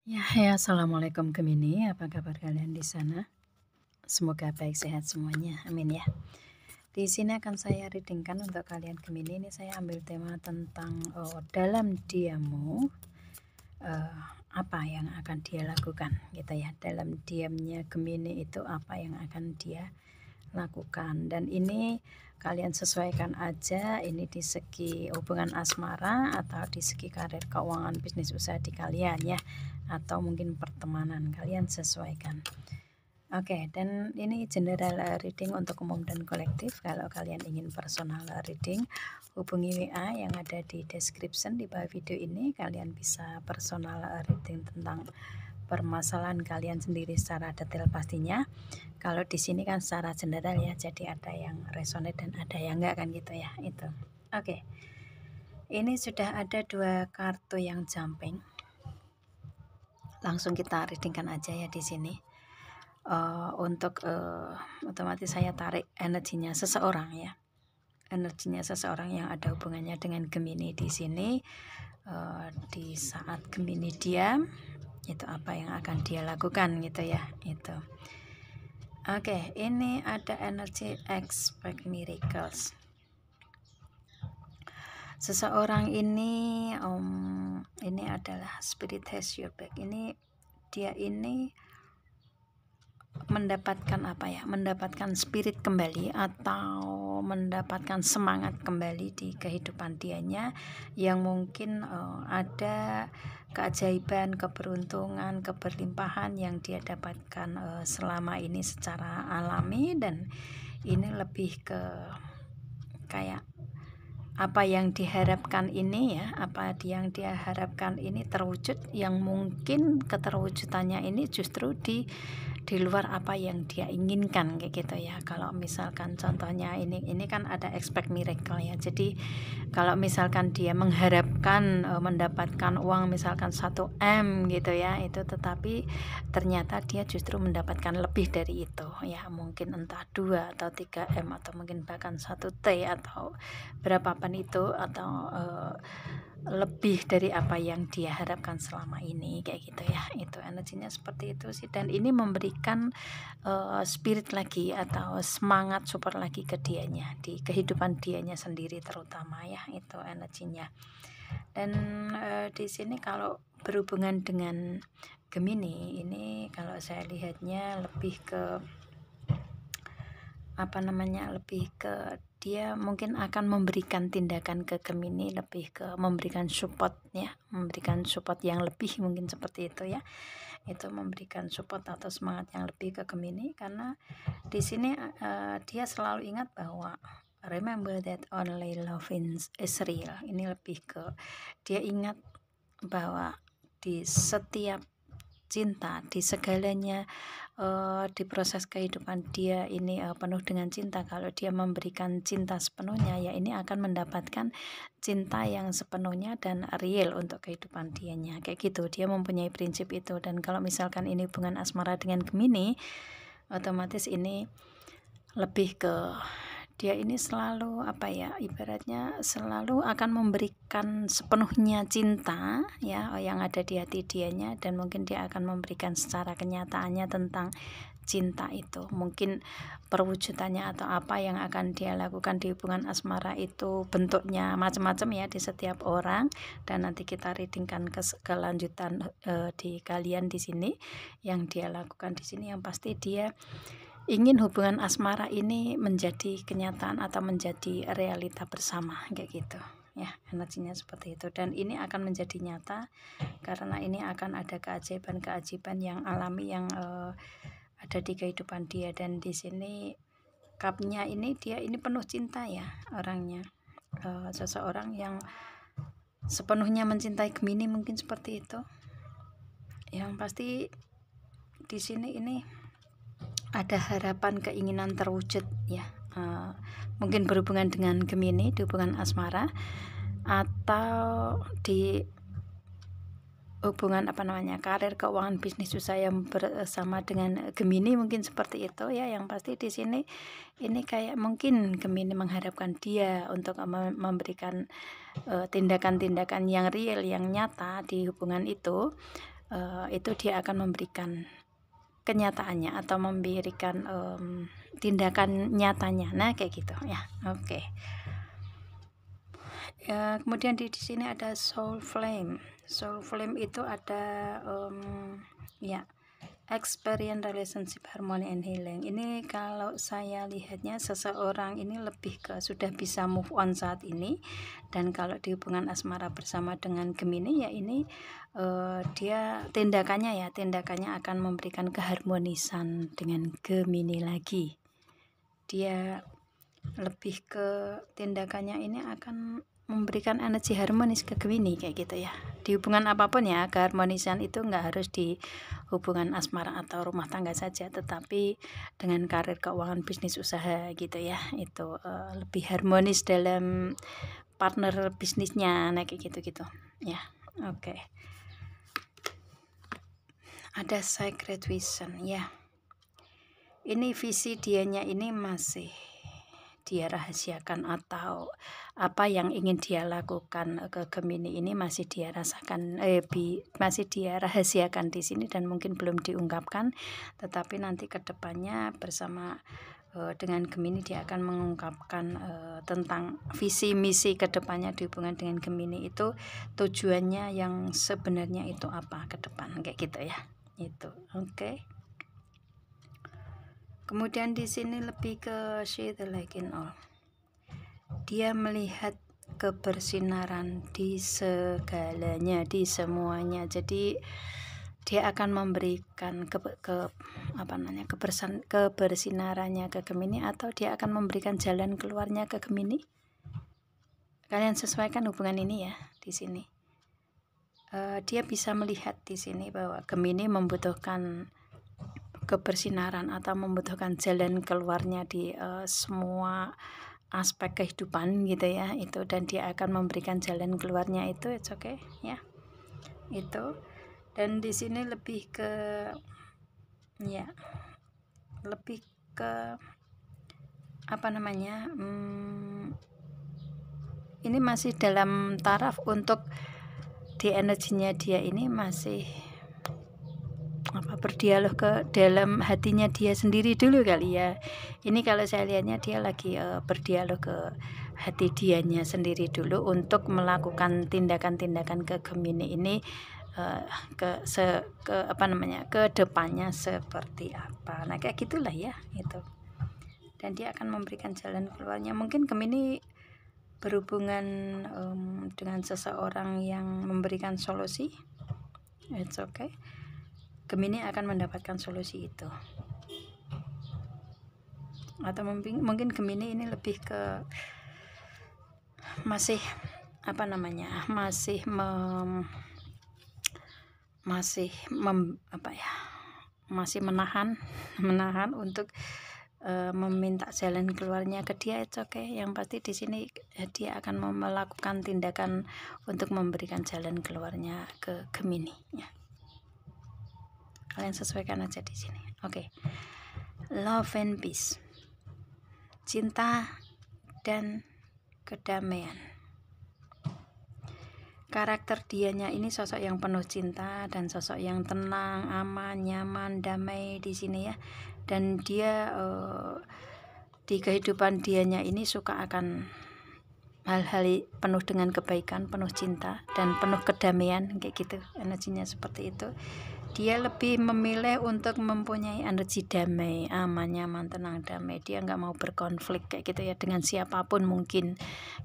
Assalamualaikum Gemini, apa kabar kalian di sana? Semoga baik sehat semuanya, amin ya. Di sini akan saya readingkan untuk kalian Gemini. Ini saya ambil tema tentang dalam diammu, eh, apa yang akan dia lakukan, gitu ya. Dalam diamnya Gemini itu apa yang akan dia lakukan, dan ini kalian sesuaikan aja, ini di segi hubungan asmara atau di segi karir, keuangan, bisnis, usaha di kalian ya, atau mungkin pertemanan, kalian sesuaikan. Oke, dan ini general reading untuk umum dan kolektif. Kalau kalian ingin personal reading, hubungi WA yang ada di description di bawah video ini. Kalian bisa personal reading tentang permasalahan kalian sendiri secara detail pastinya. Kalau di sini kan secara general ya, jadi ada yang resonate dan ada yang enggak kan gitu ya, itu. Oke. Ini sudah ada 2 kartu yang jumping. Langsung kita readingkan aja ya di sini. Untuk otomatis saya tarik energinya seseorang ya. Energinya seseorang yang ada hubungannya dengan Gemini di sini. Di saat Gemini diam, itu apa yang akan dia lakukan gitu ya, itu. Oke, ini ada energi expect miracles. Seseorang ini adalah spirit has your back. Ini dia ini mendapatkan mendapatkan spirit kembali atau mendapatkan semangat kembali di kehidupan dianya, yang mungkin ada keajaiban, keberuntungan, keberlimpahan yang dia dapatkan selama ini secara alami, dan ini lebih ke kayak apa yang diharapkan ini ya, apa yang dia harapkan ini terwujud, yang mungkin keterwujudannya ini justru di luar apa yang dia inginkan kayak gitu ya. Kalau misalkan contohnya ini kan ada expect miracle ya. Jadi kalau misalkan dia mengharapkan mendapatkan uang misalkan 1 M gitu ya, itu tetapi ternyata dia justru mendapatkan lebih dari itu ya, mungkin entah 2 atau 3 M atau mungkin bahkan 1 T atau berapapun itu, atau lebih dari apa yang dia harapkan selama ini kayak gitu ya. Itu energinya seperti itu sih, dan ini memberikan spirit lagi atau semangat support lagi ke dianya di kehidupan dianya sendiri terutama ya, itu energinya. Dan di sini kalau berhubungan dengan Gemini ini, kalau saya lihatnya lebih ke lebih ke dia mungkin akan memberikan tindakan ke Gemini, lebih ke memberikan support ya, memberikan support yang lebih, mungkin seperti itu ya. Itu memberikan support atau semangat yang lebih ke Gemini, karena di sini dia selalu ingat bahwa remember that only love is real. Ini lebih ke dia ingat bahwa di setiap cinta, di segalanya, di proses kehidupan dia ini penuh dengan cinta. Kalau dia memberikan cinta sepenuhnya, ya ini akan mendapatkan cinta yang sepenuhnya dan real untuk kehidupan dianya kayak gitu. Dia mempunyai prinsip itu. Dan kalau misalkan ini hubungan asmara dengan Gemini, otomatis ini lebih ke dia ini selalu ibaratnya selalu akan memberikan sepenuhnya cinta ya yang ada di hati dianya, dan mungkin dia akan memberikan secara kenyataannya tentang cinta itu. Mungkin perwujudannya atau apa yang akan dia lakukan di hubungan asmara itu bentuknya macam-macam ya di setiap orang, dan nanti kita readingkan kelanjutan di kalian di sini yang dia lakukan di sini. Yang pasti dia ingin hubungan asmara ini menjadi kenyataan atau menjadi realita bersama kayak gitu ya, energinya seperti itu. Dan ini akan menjadi nyata karena ini akan ada keajaiban yang alami yang ada di kehidupan dia. Dan di sini cupnya ini dia ini penuh cinta ya orangnya, seseorang yang sepenuhnya mencintai Gemini, mungkin seperti itu. Yang pasti di sini ini ada harapan keinginan terwujud ya, mungkin berhubungan dengan Gemini di hubungan asmara, atau di hubungan karir, keuangan, bisnis, usaha yang bersama dengan Gemini, mungkin seperti itu ya. Yang pasti di sini ini kayak mungkin Gemini mengharapkan dia untuk memberikan tindakan-tindakan yang real, yang nyata di hubungan itu, itu dia akan memberikan kenyataannya atau memberikan tindakan nyatanya. Nah, kayak gitu ya. Oke. Ya, kemudian di sini ada soul flame. Soul flame itu ada ya, experience relationship harmony and healing. Ini kalau saya lihatnya seseorang ini lebih ke sudah bisa move on saat ini, dan kalau di hubungan asmara bersama dengan Gemini ya ini dia tindakannya akan memberikan keharmonisan dengan Gemini lagi. Dia lebih ke tindakannya ini akan memberikan energi harmonis ke Gemini kayak gitu ya. Di hubungan apapun ya, keharmonisan itu nggak harus di hubungan asmara atau rumah tangga saja, tetapi dengan karir, keuangan, bisnis, usaha gitu ya, itu lebih harmonis dalam partner bisnisnya, nah kayak gitu-gitu ya. Oke. Ada sacred vision ya. Ini visi dianya ini masih dia rahasiakan, atau apa yang ingin dia lakukan ke Gemini ini masih dia rasakan, masih dia rahasiakan di sini dan mungkin belum diungkapkan, tetapi nanti kedepannya bersama dengan Gemini dia akan mengungkapkan tentang visi misi kedepannya di hubungan dengan Gemini itu, tujuannya yang sebenarnya itu apa ke depan kayak gitu ya. Itu oke. Kemudian di sini lebih ke see the light in all. Dia melihat kebersinaran di segalanya, di semuanya. Jadi dia akan memberikan kebersinarannya ke Gemini, atau dia akan memberikan jalan keluarnya ke Gemini. Kalian sesuaikan hubungan ini ya di sini. Dia bisa melihat di sini bahwa Gemini membutuhkan kebersinaran atau membutuhkan jalan keluarnya di semua aspek kehidupan gitu ya, itu, dan dia akan memberikan jalan keluarnya itu, it's okay ya, itu. Dan di sini lebih ke ya, lebih ke apa namanya, ini masih dalam taraf untuk di energinya dia ini masih berdialog ke dalam hatinya dia sendiri dulu kali ya. Ini kalau saya lihatnya dia lagi berdialog ke hati dianya sendiri dulu untuk melakukan tindakan-tindakan ke Gemini ini, ke depannya seperti apa. Nah kayak gitulah ya itu. Dan dia akan memberikan jalan keluarnya. Mungkin Gemini berhubungan dengan seseorang yang memberikan solusi, it's okay. Gemini akan mendapatkan solusi itu. Atau mungkin Gemini ini lebih ke masih menahan untuk meminta jalan keluarnya ke dia, it's okay. Yang pasti di sini dia akan melakukan tindakan untuk memberikan jalan keluarnya ke Gemini ya. Kalian sesuaikan aja di sini. Oke. Love and peace. Cinta dan kedamaian. Karakter dianya ini sosok yang penuh cinta dan sosok yang tenang, aman, nyaman, damai di sini ya. Dan dia di kehidupan dianya ini suka akan hal-hal penuh dengan kebaikan, penuh cinta dan penuh kedamaian kayak gitu. Energinya seperti itu. Dia lebih memilih untuk mempunyai energi damai, aman, nyaman, tenang, damai. Dia nggak mau berkonflik kayak gitu ya dengan siapapun mungkin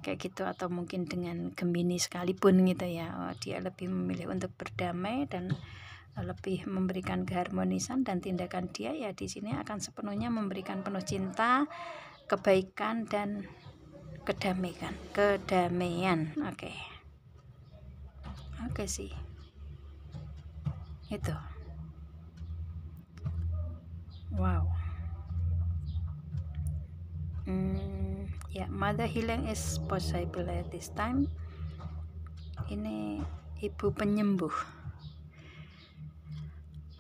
kayak gitu, atau mungkin dengan Gemini sekalipun gitu ya. Dia lebih memilih untuk berdamai dan lebih memberikan keharmonisan, dan tindakan dia ya di sini akan sepenuhnya memberikan penuh cinta, kebaikan dan kedamaian. Oke sih. Itu. Wow. Ya, mother healing is possible at this time. Ini ibu penyembuh.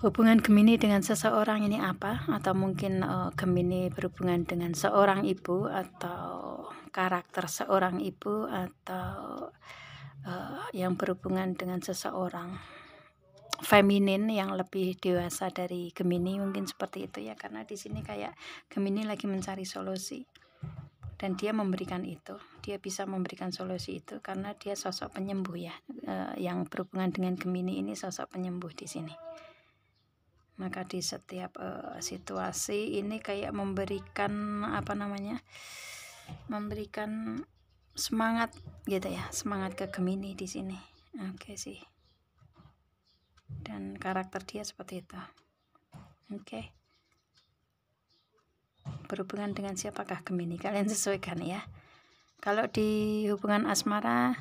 Hubungan Gemini dengan seseorang ini apa? Atau mungkin Gemini berhubungan dengan seorang ibu, atau karakter seorang ibu, atau yang berhubungan dengan seseorang feminin, yang lebih dewasa dari Gemini, mungkin seperti itu ya, karena di sini kayak Gemini lagi mencari solusi dan dia memberikan itu, dia bisa memberikan solusi itu karena dia sosok penyembuh ya, yang berhubungan dengan Gemini ini sosok penyembuh di sini. Maka di setiap situasi ini kayak memberikan memberikan semangat gitu ya, semangat ke Gemini di sini. Oke sih. Dan karakter dia seperti itu. Oke. Berhubungan dengan siapakah Gemini? Kalian sesuaikan ya. Kalau di hubungan asmara,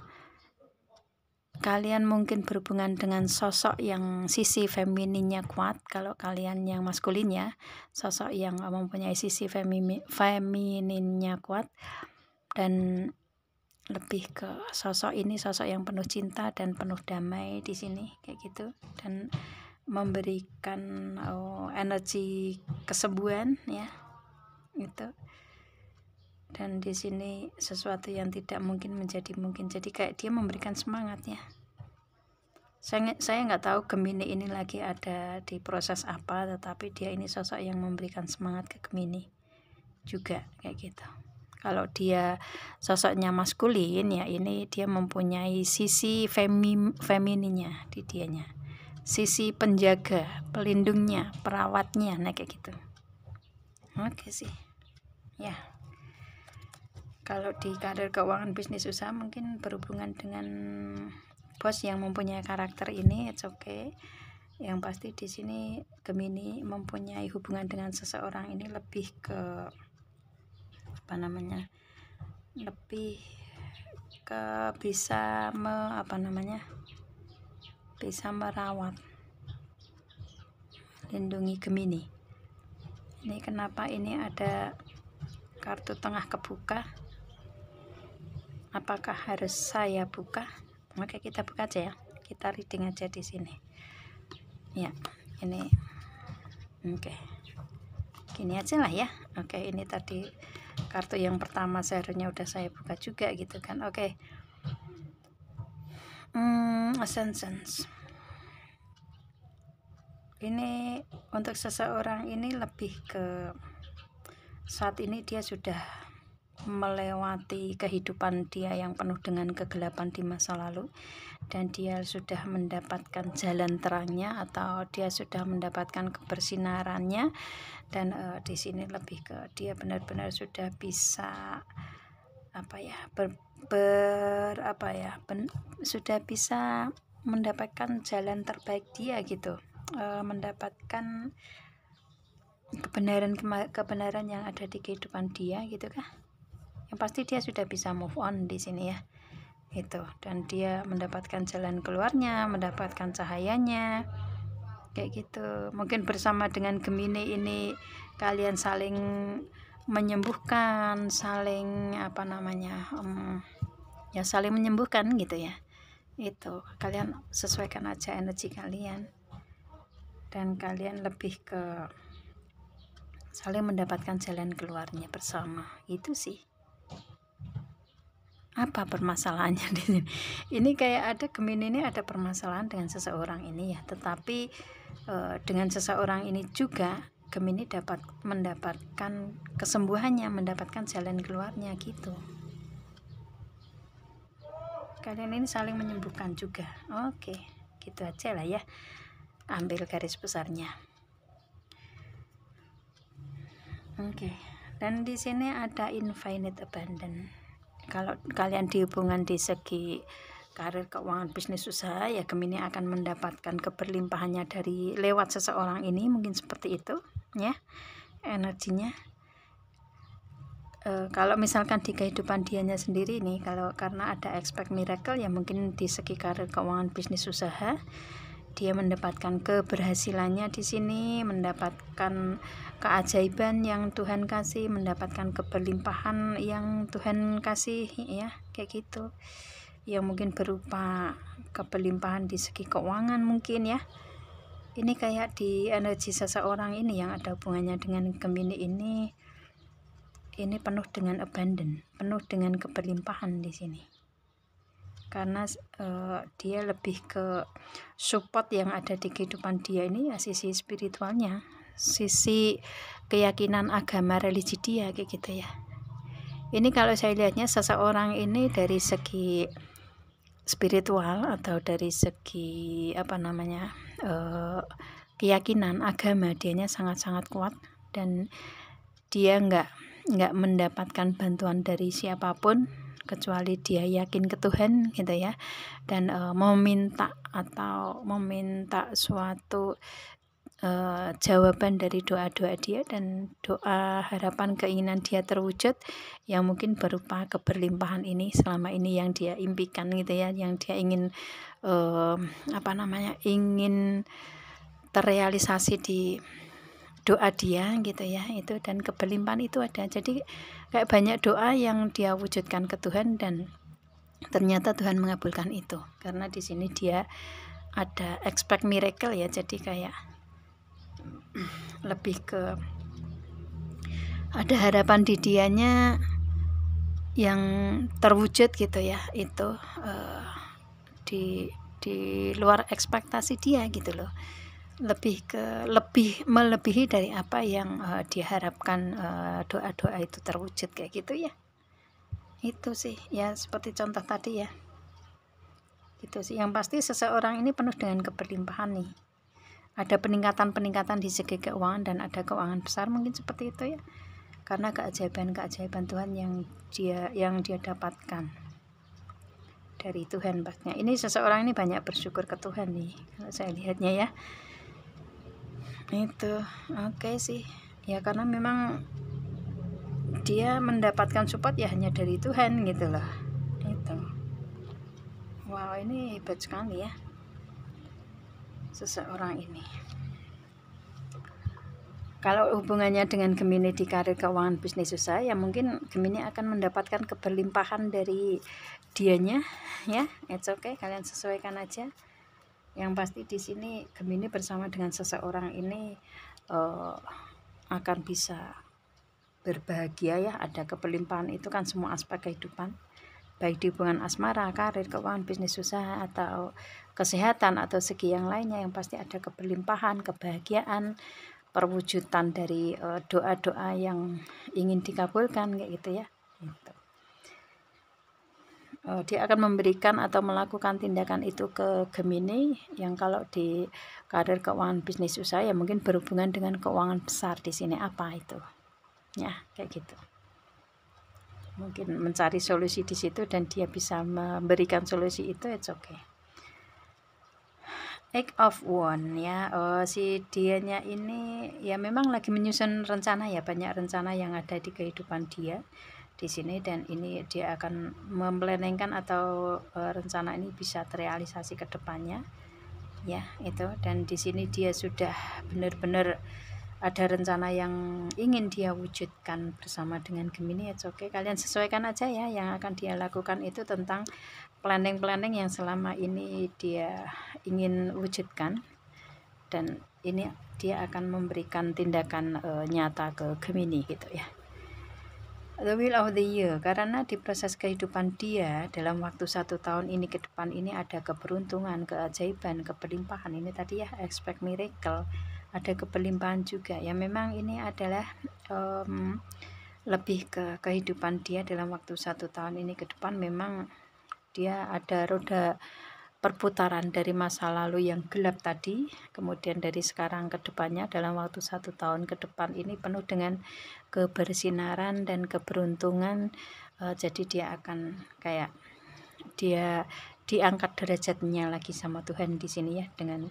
kalian mungkin berhubungan dengan sosok yang sisi femininnya kuat. Kalau kalian yang maskulinnya, sosok yang mempunyai sisi femininnya kuat, dan lebih ke sosok ini sosok yang penuh cinta dan penuh damai di sini kayak gitu, dan memberikan energi kesembuhan ya itu. Dan di sini sesuatu yang tidak mungkin menjadi mungkin, jadi kayak dia memberikan semangat ya. Saya nggak tahu Gemini ini lagi ada di proses apa, tetapi dia ini sosok yang memberikan semangat ke Gemini juga kayak gitu. Kalau dia sosoknya maskulin ya, ini dia mempunyai sisi femininnya di dianya, sisi penjaga, pelindungnya, perawatnya, nah kayak gitu. Oke sih ya. Kalau di karir, keuangan, bisnis, usaha, mungkin berhubungan dengan bos yang mempunyai karakter ini, it's okay. Yang pasti di sini Gemini mempunyai hubungan dengan seseorang ini lebih ke lebih ke bisa bisa merawat, lindungi Gemini. Ini kenapa ini ada kartu tengah kebuka? Apakah harus saya buka? Oke, kita buka aja ya, kita reading aja di sini ya. Ini oke, gini aja lah ya. Oke, ini tadi kartu yang pertama seharusnya udah saya buka juga gitu kan. Oke. Ascension. Ini untuk seseorang ini lebih ke saat ini dia sudah melewati kehidupan dia yang penuh dengan kegelapan di masa lalu, dan dia sudah mendapatkan jalan terangnya, atau dia sudah mendapatkan kebersinarannya. Dan di sini lebih ke dia benar-benar sudah bisa sudah bisa mendapatkan jalan terbaik dia gitu, mendapatkan kebenaran yang ada di kehidupan dia gitu kah. Yang pasti dia sudah bisa move on di sini ya itu, dan dia mendapatkan jalan keluarnya, mendapatkan cahayanya kayak gitu. Mungkin bersama dengan Gemini ini kalian saling menyembuhkan, saling saling menyembuhkan gitu ya. Itu kalian sesuaikan aja energi kalian, dan kalian lebih ke saling mendapatkan jalan keluarnya bersama. Itu sih. Apa permasalahannya di sini? Ini kayak ada Gemini ini ada permasalahan dengan seseorang ini ya, tetapi dengan seseorang ini juga Gemini dapat mendapatkan kesembuhannya, mendapatkan jalan keluarnya gitu. Kalian ini saling menyembuhkan juga. Oke, gitu aja lah ya. Ambil garis besarnya. Oke. Dan di sini ada infinite abundance. Kalau kalian di hubungan di segi karir, keuangan, bisnis, usaha ya, Gemini akan mendapatkan keberlimpahannya dari lewat seseorang ini, mungkin seperti itu ya energinya. Kalau misalkan di kehidupan dianya sendiri nih, karena ada expect miracle ya, mungkin di segi karir, keuangan, bisnis, usaha dia mendapatkan keberhasilannya di sini, mendapatkan keajaiban yang Tuhan kasih, mendapatkan keberlimpahan yang Tuhan kasih ya kayak gitu, yang mungkin berupa keberlimpahan di segi keuangan mungkin ya. Ini kayak di energi seseorang ini yang ada hubungannya dengan Gemini ini penuh dengan abundance, penuh dengan keberlimpahan di sini. karena dia lebih ke support yang ada di kehidupan dia ini ya, sisi spiritualnya, sisi keyakinan agama religi dia kayak gitu ya. Ini kalau saya lihatnya seseorang ini dari segi spiritual atau dari segi apa namanya keyakinan agama, dianya sangat-sangat kuat dan dia nggak mendapatkan bantuan dari siapapun kecuali dia yakin ke Tuhan gitu ya, dan meminta suatu jawaban dari doa-doa dia dan doa harapan keinginan dia terwujud yang mungkin berupa keberlimpahan ini selama ini yang dia impikan gitu ya, yang dia ingin ingin terrealisasi di doa dia gitu ya, itu dan keberlimpahan itu ada. Jadi kayak banyak doa yang dia wujudkan ke Tuhan dan ternyata Tuhan mengabulkan itu, karena di sini dia ada expect miracle ya, jadi kayak lebih ke ada harapan di dianya yang terwujud gitu ya, itu di luar ekspektasi dia gitu loh, lebih melebihi dari apa yang diharapkan, doa-doa itu terwujud kayak gitu ya. Itu sih ya, seperti contoh tadi ya, gitu sih. Yang pasti seseorang ini penuh dengan keberlimpahan nih, ada peningkatan di segi keuangan dan ada keuangan besar mungkin seperti itu ya, karena keajaiban Tuhan yang dia dapatkan dari Tuhan pastinya. Ini seseorang ini banyak bersyukur ke Tuhan nih kalau saya lihatnya ya. Itu oke sih ya, karena memang dia mendapatkan support ya hanya dari Tuhan gitu loh. Itu wow, ini hebat sekali ya seseorang ini. Kalau hubungannya dengan Gemini di karir, keuangan, bisnis, usaha ya mungkin Gemini akan mendapatkan keberlimpahan dari dianya ya. It's okay, kalian sesuaikan aja. Yang pasti di sini Gemini bersama dengan seseorang ini akan bisa berbahagia ya, ada keberlimpahan itu kan semua aspek kehidupan, baik di hubungan asmara, karir, keuangan, bisnis, usaha, atau kesehatan atau segi yang lainnya, yang pasti ada keberlimpahan, kebahagiaan, perwujudan dari doa-doa yang ingin dikabulkan kayak gitu ya. Gitu. Dia akan memberikan atau melakukan tindakan itu ke Gemini yang kalau di karir, keuangan, bisnis, usaha ya mungkin berhubungan dengan keuangan besar di sini apa itu ya, kayak gitu. Mungkin mencari solusi di situ dan dia bisa memberikan solusi itu, it's okay. Eight of Wands ya, si dianya ini ya memang lagi menyusun rencana ya, banyak rencana yang ada di kehidupan dia di sini, dan ini dia akan memplanningkan atau rencana ini bisa terrealisasi ke depannya ya, itu. Dan di sini dia sudah benar-benar ada rencana yang ingin dia wujudkan bersama dengan Gemini. It's okay, kalian sesuaikan aja ya yang akan dia lakukan itu tentang planning yang selama ini dia ingin wujudkan, dan ini dia akan memberikan tindakan nyata ke Gemini gitu ya. The Wheel of the Year, karena di proses kehidupan dia dalam waktu 1 tahun ini ke depan ini ada keberuntungan, keajaiban, keberlimpahan. Ini tadi ya, expect miracle, ada keberlimpahan juga ya. Memang ini adalah lebih ke kehidupan dia dalam waktu 1 tahun ini ke depan. Memang dia ada roda perputaran dari masa lalu yang gelap tadi, kemudian dari sekarang ke depannya dalam waktu 1 tahun ke depan ini penuh dengan kebersinaran dan keberuntungan. Jadi dia akan kayak dia diangkat derajatnya lagi sama Tuhan di sini ya, dengan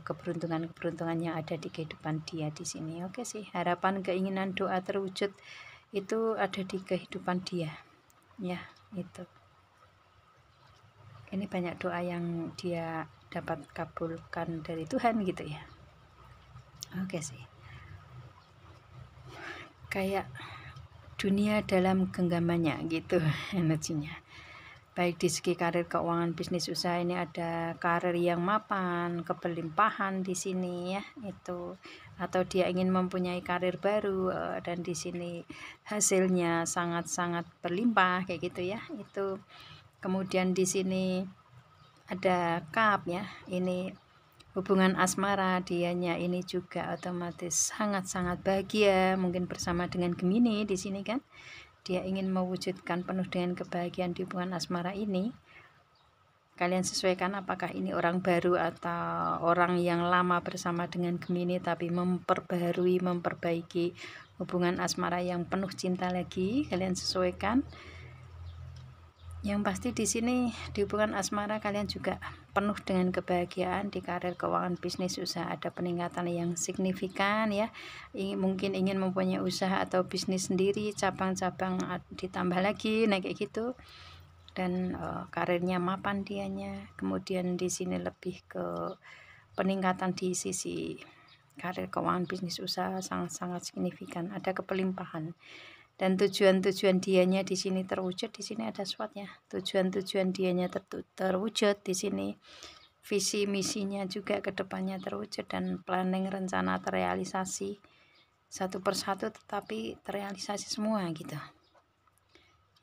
keberuntungan yang ada di kehidupan dia di sini. Oke sih, harapan, keinginan, doa terwujud itu ada di kehidupan dia ya, itu. Ini banyak doa yang dia dapat kabulkan dari Tuhan gitu ya. Oke sih, kayak dunia dalam genggamannya gitu energinya, baik di segi karir, keuangan, bisnis, usaha. Ini ada karir yang mapan, keberlimpahan di sini ya, itu. Atau dia ingin mempunyai karir baru dan di sini hasilnya sangat-sangat berlimpah kayak gitu ya, itu Kemudian di sini ada cup ya, ini hubungan asmara, dianya ini juga otomatis sangat-sangat bahagia mungkin bersama dengan Gemini di sini kan. Dia ingin mewujudkan penuh dengan kebahagiaan di hubungan asmara ini. Kalian sesuaikan apakah ini orang baru atau orang yang lama bersama dengan Gemini tapi memperbaharui, memperbaiki hubungan asmara yang penuh cinta lagi. Kalian sesuaikan. Yang pasti di sini di hubungan asmara kalian juga penuh dengan kebahagiaan di karir, keuangan, bisnis, usaha, ada peningkatan yang signifikan ya. Mungkin ingin mempunyai usaha atau bisnis sendiri, cabang-cabang ditambah lagi, nah kayak gitu. Dan karirnya mapan dianya. Kemudian di sini lebih ke peningkatan di sisi karir, keuangan, bisnis, usaha sangat-sangat signifikan, ada kepelimpahan. Dan tujuan-tujuan dianya di sini terwujud. Di sini ada SWOT-nya. Tujuan-tujuan dianya terwujud di sini. Visi misinya juga ke depannya terwujud dan planning rencana terrealisasi satu persatu, tetapi terrealisasi semua gitu.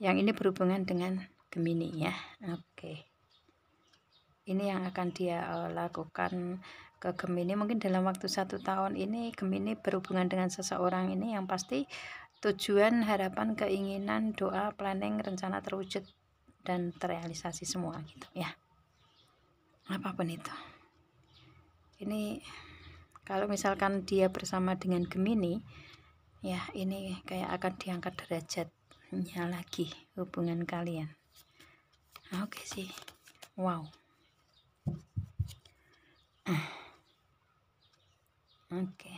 Yang ini berhubungan dengan Gemini ya. Oke. Ini yang akan dia lakukan ke Gemini mungkin dalam waktu 1 tahun ini. Gemini berhubungan dengan seseorang ini yang pasti tujuan, harapan, keinginan, doa, planning, rencana terwujud dan terrealisasi semua gitu ya. Apapun itu. Ini kalau misalkan dia bersama dengan Gemini ya, ini kayak akan diangkat derajatnya lagi hubungan kalian. Oke sih. Wow. Oke.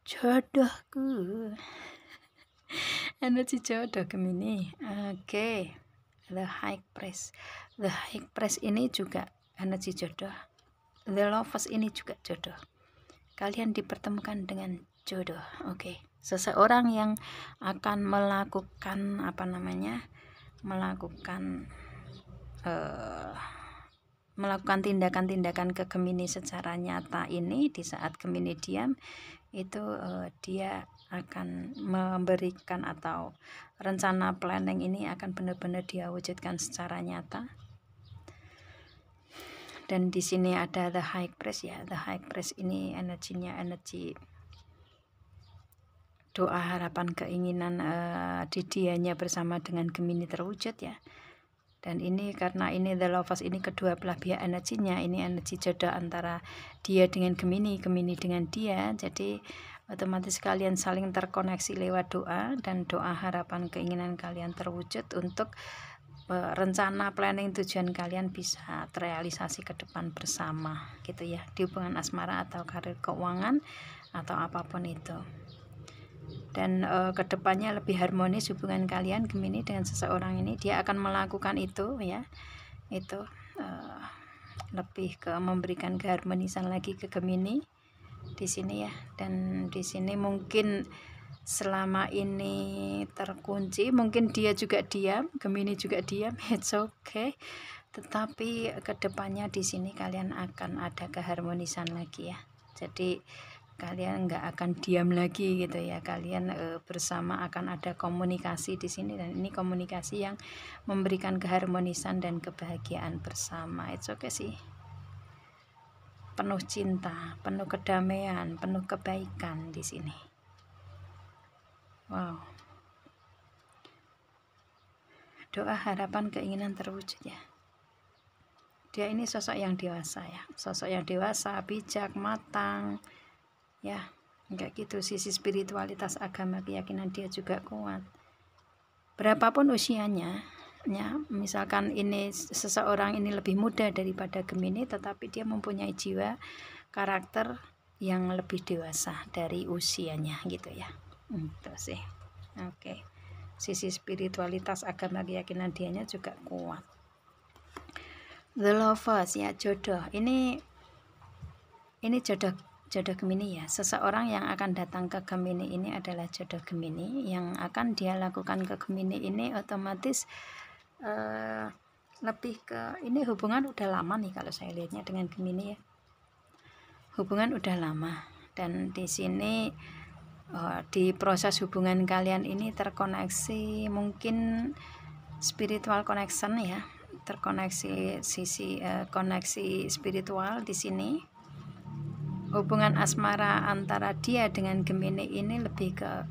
Jodohku. Energi jodoh Gemini. Oke. The High Priest. The High Priest ini juga energi jodoh. The Lovers ini juga jodoh. Kalian dipertemukan dengan jodoh. Oke. Seseorang yang akan melakukan melakukan tindakan-tindakan ke Gemini secara nyata ini di saat Gemini diam itu dia akan memberikan atau rencana planning ini akan benar-benar dia wujudkan secara nyata. Dan di sini ada The High Priest ya. The High Priest ini energinya energi doa, harapan, keinginan di dianya bersama dengan Gemini terwujud ya. Dan ini karena ini The Lovers ini kedua belah pihak energinya, ini energi jodoh antara dia dengan Gemini, Gemini dengan dia. Jadi otomatis kalian saling terkoneksi lewat doa, dan doa, harapan, keinginan kalian terwujud untuk rencana, planning, tujuan kalian bisa terrealisasi ke depan bersama gitu ya, di hubungan asmara atau karir, keuangan atau apapun itu. Dan kedepannya lebih harmonis hubungan kalian Gemini dengan seseorang ini. Dia akan melakukan itu ya, itu lebih ke memberikan keharmonisan lagi ke Gemini di sini ya. Dan di sini mungkin selama ini terkunci, mungkin dia juga diam, Gemini juga diam, it's okay. Tetapi kedepannya di sini kalian akan ada keharmonisan lagi ya. Jadi kalian nggak akan diam lagi gitu ya, kalian bersama akan ada komunikasi di sini, dan ini komunikasi yang memberikan keharmonisan dan kebahagiaan bersama. It's okay sih, penuh cinta, penuh kedamaian, penuh kebaikan di sini. Wow. Doa, harapan, keinginan terwujud ya. Dia ini sosok yang dewasa ya, sosok yang dewasa, bijak, matang ya, enggak gitu. Sisi spiritualitas, agama, keyakinan dia juga kuat. Berapapun usianya ya, misalkan ini seseorang ini lebih muda daripada Gemini, tetapi dia mempunyai jiwa karakter yang lebih dewasa dari usianya gitu ya. Itu sih. Oke. Sisi spiritualitas, agama, keyakinan dianya juga kuat. The Lovers ya, jodoh. Ini jodoh Gemini ya. Seseorang yang akan datang ke Gemini ini adalah jodoh Gemini. Yang akan dia lakukan ke Gemini ini otomatis lebih ke ini hubungan udah lama nih kalau saya lihatnya dengan Gemini ya. Hubungan udah lama, dan di sini di proses hubungan kalian ini terkoneksi mungkin spiritual connection ya, terkoneksi sisi koneksi spiritual di sini. Hubungan asmara antara dia dengan Gemini ini lebih ke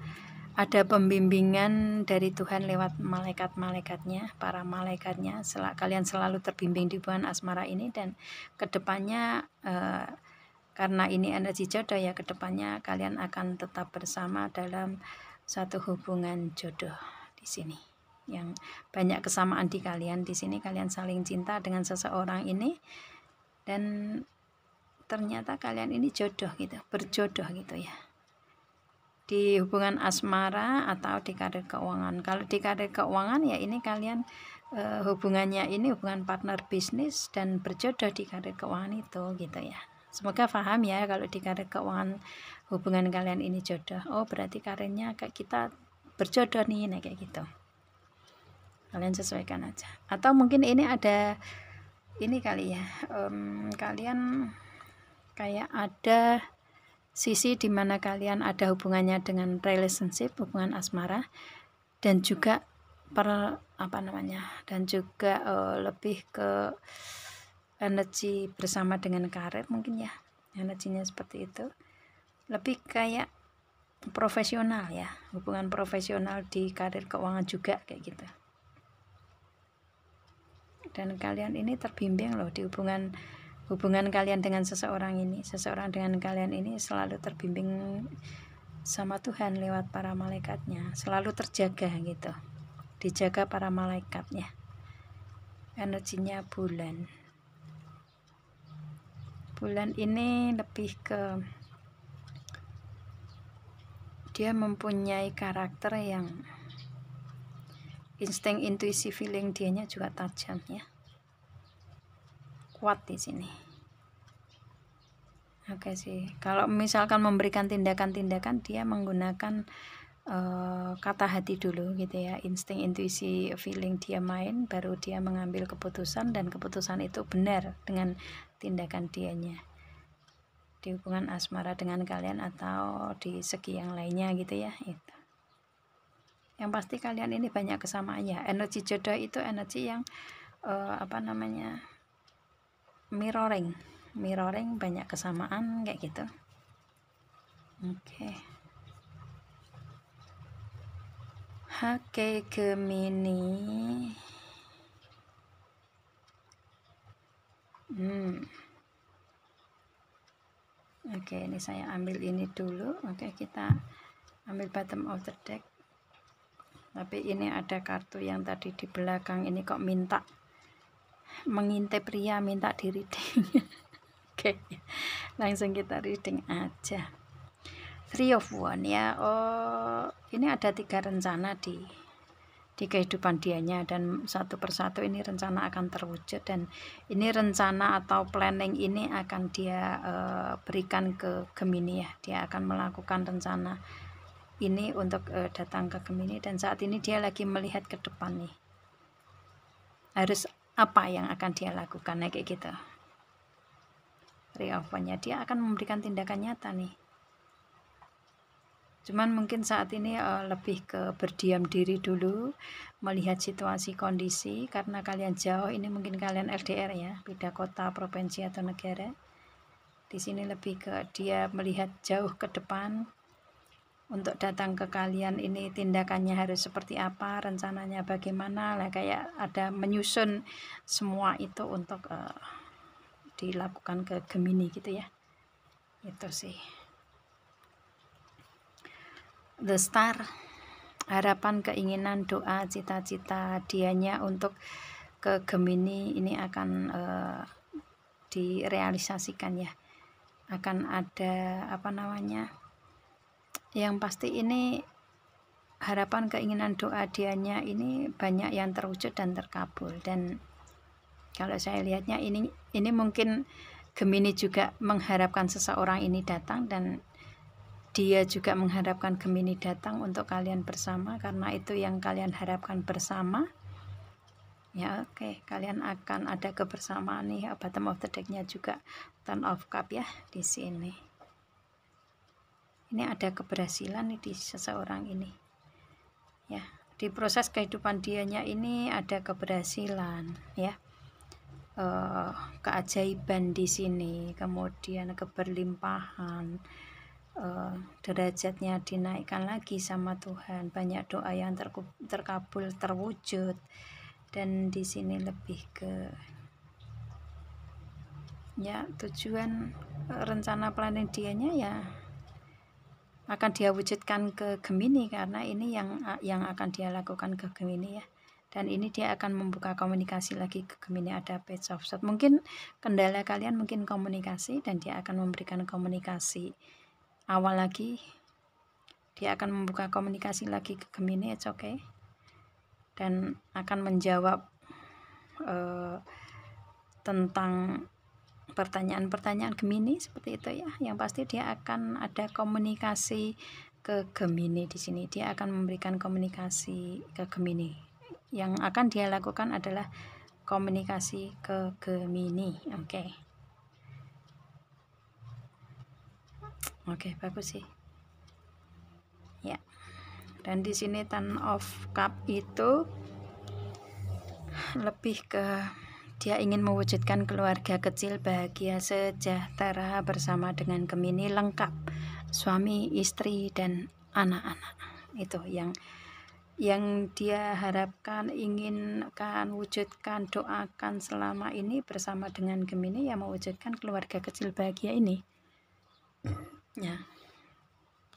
ada pembimbingan dari Tuhan lewat malaikat-malaikatnya, para malaikatnya. Kalian selalu terbimbing di hubungan asmara ini, dan kedepannya karena ini energi jodoh ya, kedepannya kalian akan tetap bersama dalam satu hubungan jodoh di sini. Yang banyak kesamaan di kalian di sini, kalian saling cinta dengan seseorang ini, dan ternyata kalian ini jodoh gitu, berjodoh gitu ya, di hubungan asmara atau di karir keuangan. Kalau di karir keuangan ya ini kalian hubungannya ini hubungan partner bisnis dan berjodoh di karir keuangan itu gitu ya. Semoga paham ya, kalau di karir keuangan hubungan kalian ini jodoh, oh berarti karirnya kayak kita berjodoh nih, nah kayak gitu. Kalian sesuaikan aja. Atau mungkin ini ada ini kali ya, kalian kayak ada sisi dimana kalian ada hubungannya dengan relationship, hubungan asmara, dan juga dan juga lebih ke energi bersama dengan karir mungkin ya, energinya seperti itu, lebih kayak profesional ya, hubungan profesional di karir keuangan juga kayak gitu. Dan kalian ini terbimbing loh di hubungan kalian dengan seseorang ini. Seseorang dengan kalian ini selalu terbimbing sama Tuhan lewat para malaikatnya, selalu terjaga gitu, dijaga para malaikatnya. Energinya bulan ini lebih ke dia mempunyai karakter yang insting, intuisi, feeling dianya juga tajam ya, kuat di sini. Oke sih, kalau misalkan memberikan tindakan-tindakan, dia menggunakan kata hati dulu gitu ya, insting, intuisi, feeling dia main, baru dia mengambil keputusan, dan keputusan itu benar dengan tindakan dianya di hubungan asmara dengan kalian atau di segi yang lainnya gitu ya. Itu yang pasti kalian ini banyak kesamaannya. Energi jodoh itu energi yang mirroring, banyak kesamaan kayak gitu. Oke. Oke, Gemini. Oke, ini saya ambil ini dulu. Oke, kita ambil bottom of the deck. Tapi ini ada kartu yang tadi di belakang ini kok mengintip pria, minta di reading. Oke, langsung kita reading aja. 3 of Wands ya. Oh, ini ada 3 rencana di kehidupan dianya, dan satu persatu ini rencana akan terwujud, dan ini rencana atau planning ini akan dia berikan ke Gemini ya. Dia akan melakukan rencana ini untuk datang ke Gemini, dan saat ini dia lagi melihat ke depan nih, harus apa yang akan dia lakukan kayak gitu. Reopennya dia akan memberikan tindakan nyata nih, cuman mungkin saat ini lebih ke berdiam diri dulu, melihat situasi kondisi, karena kalian jauh, ini mungkin kalian LDR ya, beda kota, provinsi atau negara. Di sini lebih ke dia melihat jauh ke depan untuk datang ke kalian, ini tindakannya harus seperti apa, rencananya bagaimana lah, kayak ada menyusun semua itu untuk dilakukan ke Gemini gitu ya. Itu sih The Star, harapan, keinginan, doa, cita-cita dianya untuk ke Gemini ini akan direalisasikan ya. Akan ada yang pasti ini harapan, keinginan, doa dianya ini banyak yang terwujud dan terkabul. Dan kalau saya lihatnya ini mungkin Gemini juga mengharapkan seseorang ini datang, dan dia juga mengharapkan Gemini datang untuk kalian bersama, karena itu yang kalian harapkan bersama ya. Oke, kalian akan ada kebersamaan nih. Bottom of the deck-nya juga Ten of Cups ya di sini. Ini ada keberhasilan nih di seseorang ini ya, di proses kehidupan dianya ini ada keberhasilan ya, keajaiban di sini, kemudian keberlimpahan, derajatnya dinaikkan lagi sama Tuhan, banyak doa yang terkabul, terwujud. Dan di sini lebih ke ya tujuan, rencana planning dianya ya akan dia wujudkan ke Gemini, karena ini yang akan dia lakukan ke Gemini ya. Dan ini dia akan membuka komunikasi lagi ke Gemini, ada Page of Swords. Mungkin kendala kalian mungkin komunikasi, dan dia akan memberikan komunikasi awal lagi. Dia akan membuka komunikasi lagi ke Gemini, it's okay. Dan akan menjawab tentang pertanyaan-pertanyaan Gemini seperti itu ya. Yang pasti dia akan ada komunikasi ke Gemini di sini. Dia akan memberikan komunikasi ke Gemini. Yang akan dia lakukan adalah komunikasi ke Gemini. Oke. Oke, bagus sih. Ya. Dan di sini Ten of Cup itu lebih ke dia ingin mewujudkan keluarga kecil bahagia sejahtera bersama dengan Gemini, lengkap suami, istri, dan anak-anak. Itu yang dia harapkan, inginkan, wujudkan, doakan selama ini bersama dengan Gemini, yang mewujudkan keluarga kecil bahagia ini ya,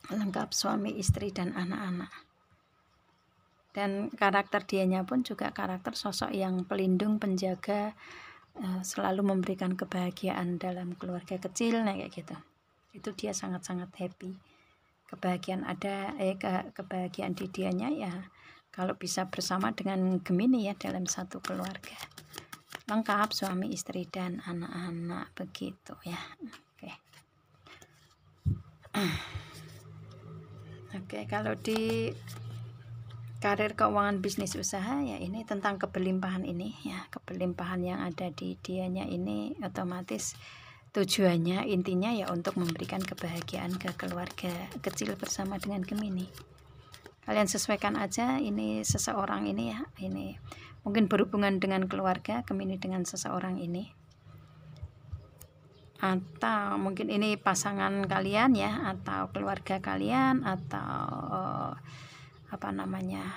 lengkap suami, istri, dan anak-anak. Dan karakter dianya pun juga karakter sosok yang pelindung, penjaga, selalu memberikan kebahagiaan dalam keluarga kecil, nah kayak gitu. Itu dia sangat-sangat happy. Kebahagiaan ada, kebahagiaan di dianya ya kalau bisa bersama dengan Gemini ya, dalam satu keluarga lengkap suami, istri, dan anak-anak, begitu ya. Oke. Oke, kalau di karir, keuangan, bisnis, usaha ya, ini tentang keberlimpahan ini ya, keberlimpahan yang ada di dianya ini otomatis tujuannya, intinya ya untuk memberikan kebahagiaan ke keluarga kecil bersama dengan Gemini. Kalian sesuaikan aja, ini seseorang ini ya, ini mungkin berhubungan dengan keluarga Gemini dengan seseorang ini, atau mungkin ini pasangan kalian ya, atau keluarga kalian, atau apa namanya,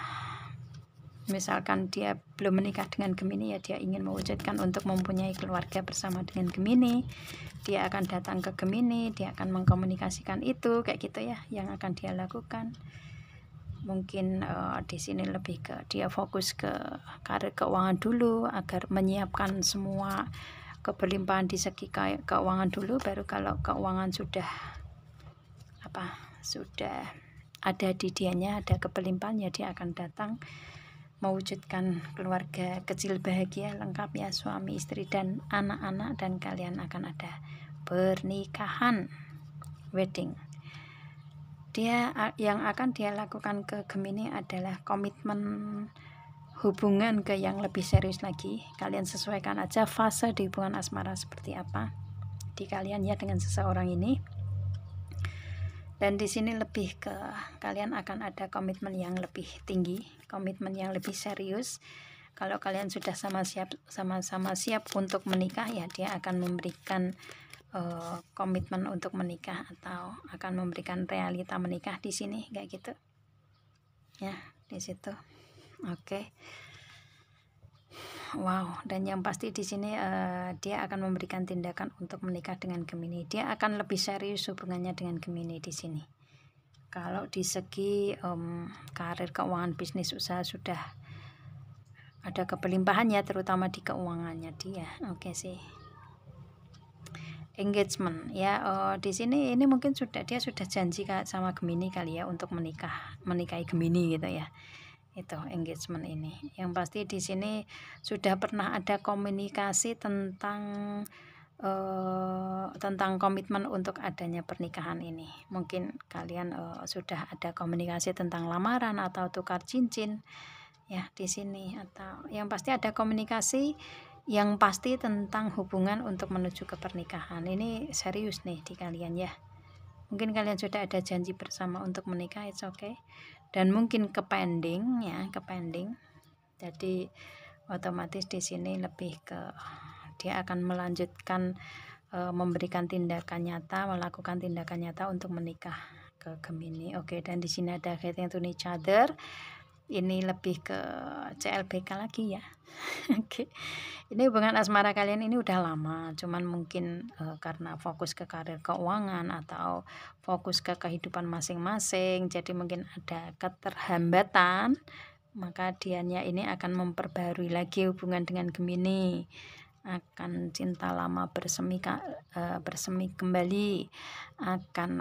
misalkan dia belum menikah dengan Gemini ya, dia ingin mewujudkan untuk mempunyai keluarga bersama dengan Gemini, dia akan datang ke Gemini, dia akan mengkomunikasikan itu kayak gitu ya, yang akan dia lakukan. Mungkin di sini lebih ke dia fokus ke karir, keuangan dulu, agar menyiapkan semua keberlimpahan di segi keuangan dulu, baru kalau keuangan sudah ada di dianya, ada keberlimpahan ya, dia akan datang mewujudkan keluarga kecil bahagia, lengkap ya, suami, istri, dan anak-anak, dan kalian akan ada pernikahan, wedding. Dia yang akan dia lakukan ke Gemini adalah komitmen hubungan ke yang lebih serius lagi. Kalian sesuaikan aja fase di hubungan asmara seperti apa di kalian ya dengan seseorang ini. Dan di sini lebih ke kalian akan ada komitmen yang lebih tinggi, komitmen yang lebih serius. Kalau kalian sudah sama-sama siap untuk menikah ya, dia akan memberikan komitmen untuk menikah, atau akan memberikan realita menikah di sini kayak gitu. Ya, di situ. Oke. Wow, dan yang pasti di sini dia akan memberikan tindakan untuk menikah dengan Gemini. Dia akan lebih serius hubungannya dengan Gemini di sini. Kalau di segi karir, keuangan, bisnis, usaha sudah ada keberlimpahannya, terutama di keuangannya dia. Oke sih. Engagement ya, di sini ini mungkin dia sudah janji sama Gemini kali ya untuk menikahi Gemini gitu ya. Itu engagement ini. Yang pasti di sini sudah pernah ada komunikasi tentang komitmen untuk adanya pernikahan ini. Mungkin kalian sudah ada komunikasi tentang lamaran atau tukar cincin ya di sini, atau yang pasti ada komunikasi yang pasti tentang hubungan untuk menuju ke pernikahan. Ini serius nih di kalian ya. Mungkin kalian sudah ada janji bersama untuk menikah, it's okay. dan mungkin ke pending ya, ke pending. Jadi otomatis di sini lebih ke dia akan melanjutkan memberikan tindakan nyata, melakukan tindakan nyata untuk menikah ke Gemini. Oke, dan di sini ada getting to each other. Ini lebih ke CLBK lagi ya. Oke. Ini hubungan asmara kalian ini udah lama, cuman mungkin karena fokus ke karir keuangan atau fokus ke kehidupan masing-masing, jadi mungkin ada keterhambatan, maka dianya ini akan memperbarui lagi hubungan dengan Gemini, akan cinta lama bersemi kembali, akan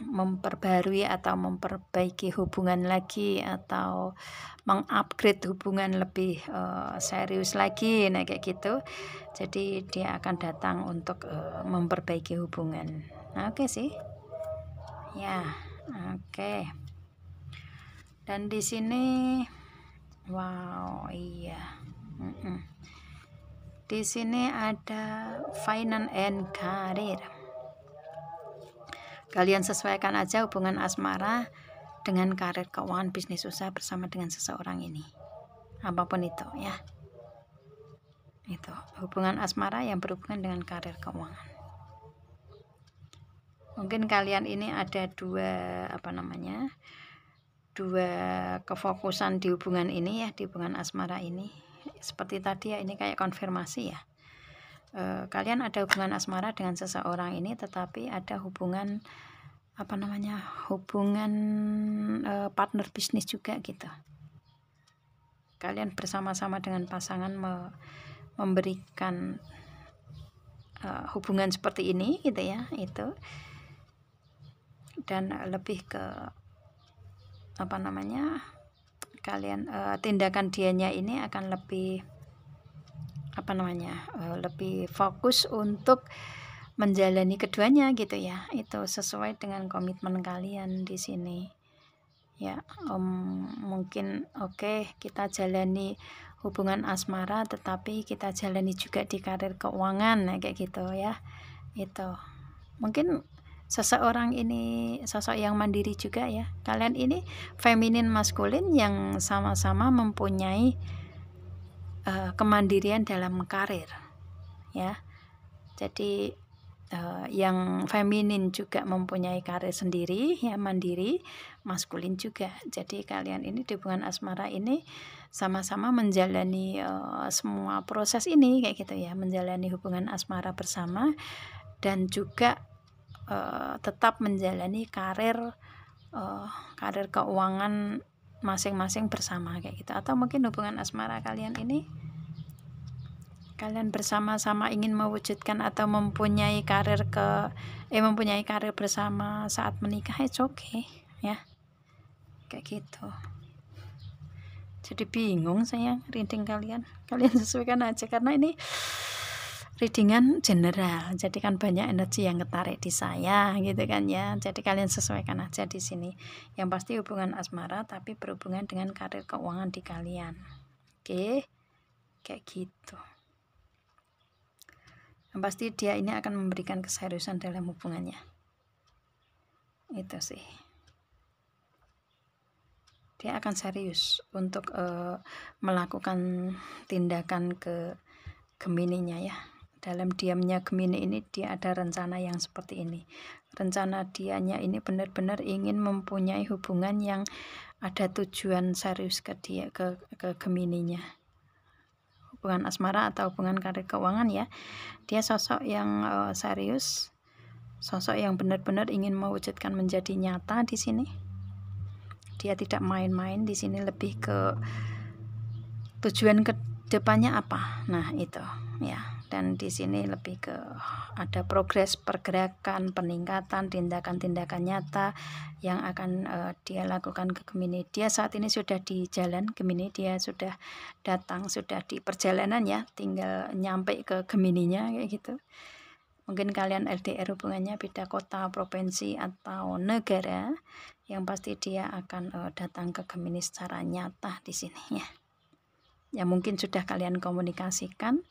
memperbarui atau memperbaiki hubungan lagi, atau mengupgrade hubungan lebih serius lagi, nah kayak gitu. Jadi dia akan datang untuk memperbaiki hubungan. Nah, oke sih ya, oke. Dan di sini wow, iya, di sini ada finance and career. Kalian sesuaikan aja hubungan asmara dengan karir keuangan, bisnis, usaha bersama dengan seseorang ini, apapun itu ya. Itu hubungan asmara yang berhubungan dengan karir keuangan. Mungkin kalian ini ada dua kefokusan di hubungan ini ya, di hubungan asmara ini. Seperti tadi ya, ini kayak konfirmasi ya. Kalian ada hubungan asmara dengan seseorang ini, tetapi ada hubungan hubungan partner bisnis juga gitu. Kalian bersama-sama dengan pasangan memberikan hubungan seperti ini gitu ya, itu. Dan lebih ke kalian tindakan dianya ini akan lebih lebih fokus untuk menjalani keduanya gitu ya. Itu sesuai dengan komitmen kalian di sini ya. Mungkin oke, kita jalani hubungan asmara, tetapi kita jalani juga di karir keuangan, nah kayak gitu ya. Itu mungkin seseorang ini sosok yang mandiri juga ya. Kalian ini feminin maskulin yang sama-sama mempunyai kemandirian dalam karir ya. Jadi yang feminin juga mempunyai karir sendiri ya, mandiri, maskulin juga. Jadi kalian ini di hubungan asmara ini sama-sama menjalani semua proses ini kayak gitu ya, menjalani hubungan asmara bersama dan juga tetap menjalani karir keuangan masing-masing bersama kayak gitu. Atau mungkin hubungan asmara kalian ini kalian bersama-sama ingin mewujudkan atau mempunyai karir bersama saat menikah, it's okay ya, kayak gitu. Jadi bingung saya reading kalian sesuaikan aja, karena ini readingan general, jadi kan banyak energi yang ketarik di saya gitu kan ya. Jadi kalian sesuaikan aja di sini. Yang pasti hubungan asmara tapi berhubungan dengan karir keuangan di kalian. Oke, kayak gitu. Yang pasti dia ini akan memberikan keseriusan dalam hubungannya. Itu sih. Dia akan serius untuk melakukan tindakan ke Gemininya ya. Dalam diamnya Gemini ini dia ada rencana yang seperti ini. Rencana dianya ini benar-benar ingin mempunyai hubungan yang ada tujuan serius ke dia, ke Gemininya. Hubungan asmara atau hubungan karir keuangan ya. Dia sosok yang serius, sosok yang benar-benar ingin mewujudkan menjadi nyata di sini. Dia tidak main-main di sini, lebih ke tujuan ke depannya apa. Nah, itu ya. Dan di sini lebih ke ada progres, pergerakan, peningkatan, tindakan-tindakan nyata yang akan dia lakukan ke Gemini. Dia saat ini sudah di jalan Gemini, dia sudah datang, sudah di perjalanan ya, tinggal nyampe ke Gemininya kayak gitu. Mungkin kalian LDR hubungannya beda kota, provinsi atau negara, yang pasti dia akan datang ke Gemini secara nyata di sini ya. Ya mungkin sudah kalian komunikasikan.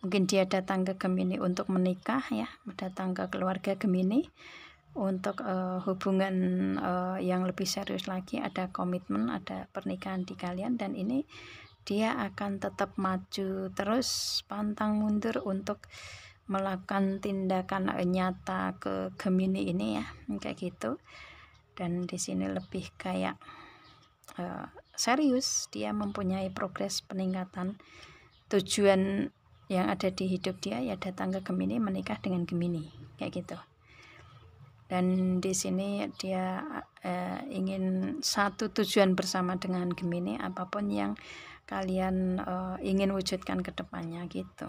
Mungkin dia datang ke Gemini untuk menikah ya, datang ke keluarga Gemini, untuk hubungan yang lebih serius lagi, ada komitmen, ada pernikahan di kalian, dan ini dia akan tetap maju terus pantang mundur untuk melakukan tindakan nyata ke Gemini ini ya, kayak gitu. Dan di sini lebih kayak serius, dia mempunyai progres peningkatan tujuan yang ada di hidup dia ya datang ke Gemini, menikah dengan Gemini kayak gitu. Dan di sini dia ingin satu tujuan bersama dengan Gemini, apapun yang kalian ingin wujudkan ke depannya gitu.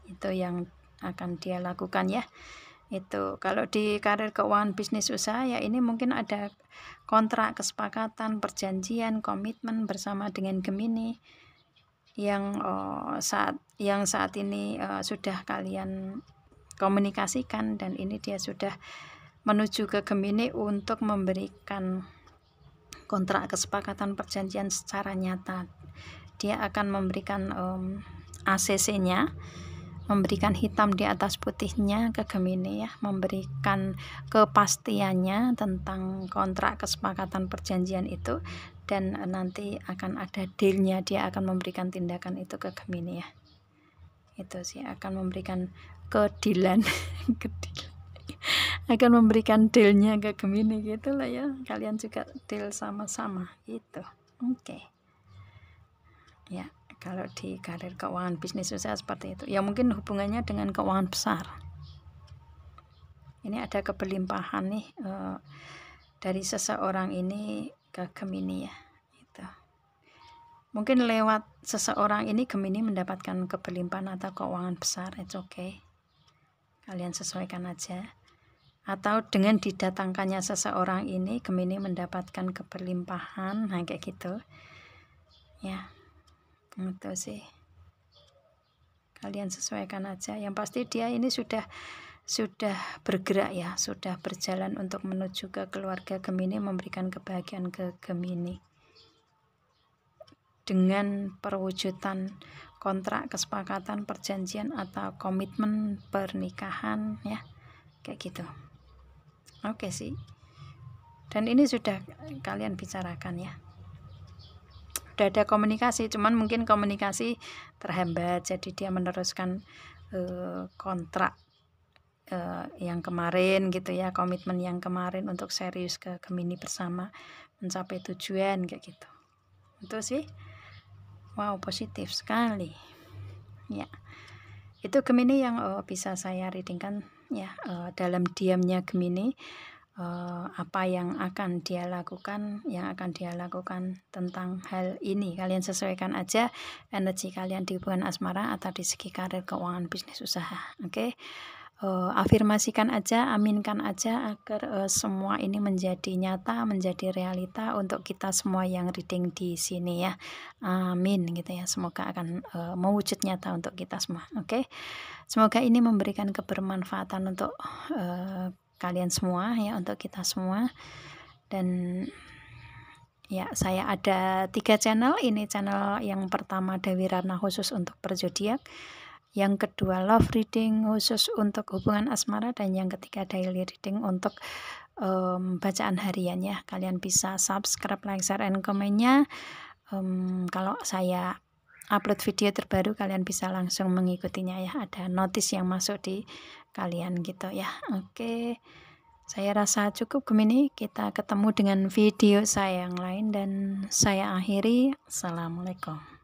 Itu yang akan dia lakukan ya. Itu kalau di karir, keuangan, bisnis, usaha ya ini mungkin ada kontrak, kesepakatan, perjanjian, komitmen bersama dengan Gemini yang saat ini sudah kalian komunikasikan, dan ini dia sudah menuju ke Gemini untuk memberikan kontrak, kesepakatan, perjanjian secara nyata. Dia akan memberikan ACC-nya, memberikan hitam di atas putihnya ke Gemini ya, memberikan kepastiannya tentang kontrak, kesepakatan, perjanjian itu, dan nanti akan ada dealnya. Dia akan memberikan tindakan itu ke Gemini ya. Itu sih akan memberikan kedilan akan memberikan dealnya ke Gemini gitu lah ya, kalian juga deal sama-sama gitu. Oke. Ya, kalau di karir, keuangan, bisnis, usaha seperti itu ya, mungkin hubungannya dengan keuangan besar. Ini ada kebelimpahan nih dari seseorang ini ke Gemini ya, gitu. Mungkin lewat seseorang ini Gemini mendapatkan kebelimpahan atau keuangan besar. It's okay, kalian sesuaikan aja. Atau dengan didatangkannya seseorang ini Gemini mendapatkan keberlimpahan, nah kayak gitu ya. Itu sih, kalian sesuaikan aja. Yang pasti dia ini sudah bergerak ya, sudah berjalan untuk menuju ke keluarga Gemini, memberikan kebahagiaan ke Gemini dengan perwujudan kontrak, kesepakatan, perjanjian atau komitmen pernikahan ya, kayak gitu. Oke sih, dan ini sudah kalian bicarakan ya, udah ada komunikasi, cuman mungkin komunikasi terhambat, jadi dia meneruskan kontrak yang kemarin gitu ya, komitmen yang kemarin untuk serius ke Gemini bersama mencapai tujuan kayak gitu. Itu sih, wow, positif sekali ya. Itu Gemini yang bisa saya readingkan ya, dalam diamnya Gemini, apa yang akan dia lakukan, tentang hal ini. Kalian sesuaikan aja energi kalian di hubungan asmara atau di segi karir, keuangan, bisnis, usaha. Oke. Afirmasikan aja, aminkan aja agar semua ini menjadi nyata, menjadi realita untuk kita semua yang reading di sini ya. Amin gitu ya. Semoga akan mewujud nyata untuk kita semua. Oke. Semoga ini memberikan kebermanfaatan untuk kalian semua ya, untuk kita semua. Dan ya, saya ada 3 channel. Ini channel yang pertama Dewi Ratna khusus untuk berzodiak, yang kedua love reading khusus untuk hubungan asmara, dan yang ketiga daily reading untuk bacaan harian ya. Kalian bisa subscribe, like, share, and komennya. Kalau saya upload video terbaru kalian bisa langsung mengikutinya ya, ada notis yang masuk di kalian gitu ya. Oke, saya rasa cukup Gemini, kita ketemu dengan video saya yang lain dan saya akhiri. Assalamualaikum.